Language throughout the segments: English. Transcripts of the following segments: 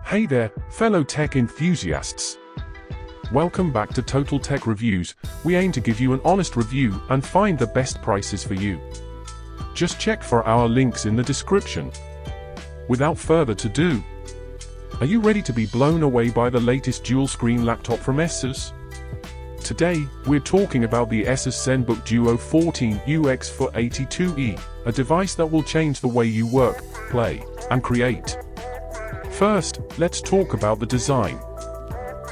Hey there, fellow tech enthusiasts. Welcome back to Total Tech Reviews. We aim to give you an honest review and find the best prices for you. Just check for our links in the description. Without further ado, are you ready to be blown away by the latest dual-screen laptop from Asus? Today, we're talking about the Asus ZenBook Duo 14UX for 82E, a device that will change the way you work, play, and create. First, let's talk about the design.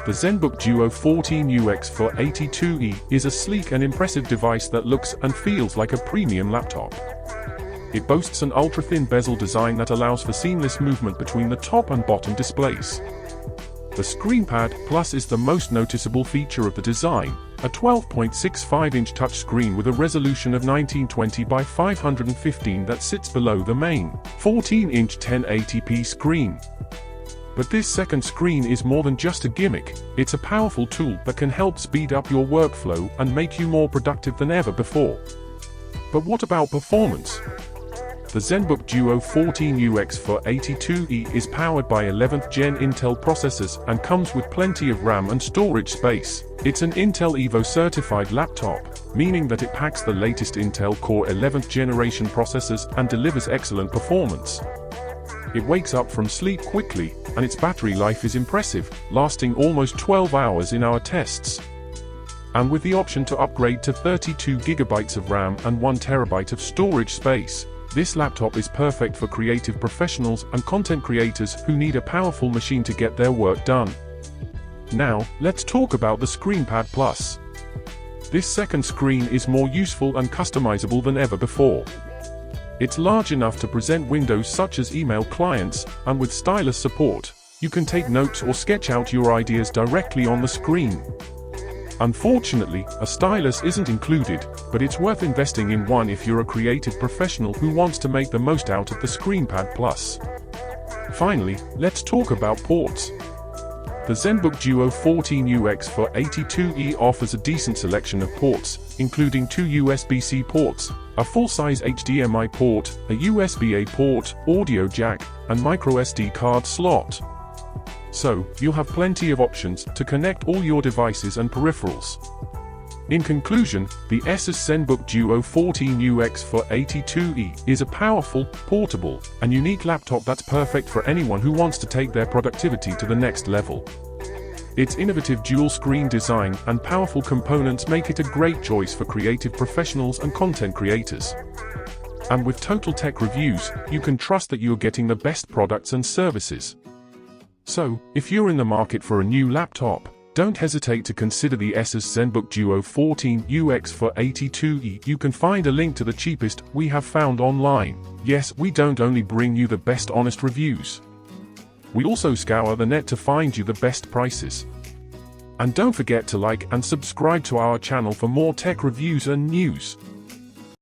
The ZenBook Duo 14UX for 82E is a sleek and impressive device that looks and feels like a premium laptop. It boasts an ultra-thin bezel design that allows for seamless movement between the top and bottom displays. The ScreenPad Plus is the most noticeable feature of the design, a 12.65-inch touchscreen with a resolution of 1920 by 515 that sits below the main 14-inch 1080p screen. But this second screen is more than just a gimmick. It's a powerful tool that can help speed up your workflow and make you more productive than ever before. But what about performance? The ZenBook Duo 14UX for 82E is powered by 11th Gen Intel processors and comes with plenty of RAM and storage space. It's an Intel Evo certified laptop, meaning that it packs the latest Intel Core 11th generation processors and delivers excellent performance. It wakes up from sleep quickly, and its battery life is impressive, lasting almost 12 hours in our tests. And with the option to upgrade to 32GB of RAM and 1TB of storage space, this laptop is perfect for creative professionals and content creators who need a powerful machine to get their work done. Now, let's talk about the ScreenPad Plus. This second screen is more useful and customizable than ever before. It's large enough to present windows such as email clients, and with stylus support, you can take notes or sketch out your ideas directly on the screen. Unfortunately, a stylus isn't included, but it's worth investing in one if you're a creative professional who wants to make the most out of the ScreenPad Plus. Finally, let's talk about ports. The ZenBook Duo 14UX for 82E offers a decent selection of ports, including 2 USB-C ports, a full-size HDMI port, a USB-A port, audio jack, and microSD card slot. So, you'll have plenty of options to connect all your devices and peripherals. In conclusion, the Asus ZenBook Duo 14UX for 82E is a powerful, portable, and unique laptop that's perfect for anyone who wants to take their productivity to the next level. Its innovative dual-screen design and powerful components make it a great choice for creative professionals and content creators. And with Total Tech Reviews, you can trust that you're getting the best products and services. So, if you're in the market for a new laptop, don't hesitate to consider the Asus ZenBook Duo 14UX for 82E. You can find a link to the cheapest we have found online. Yes, we don't only bring you the best honest reviews. We also scour the net to find you the best prices. And don't forget to like and subscribe to our channel for more tech reviews and news.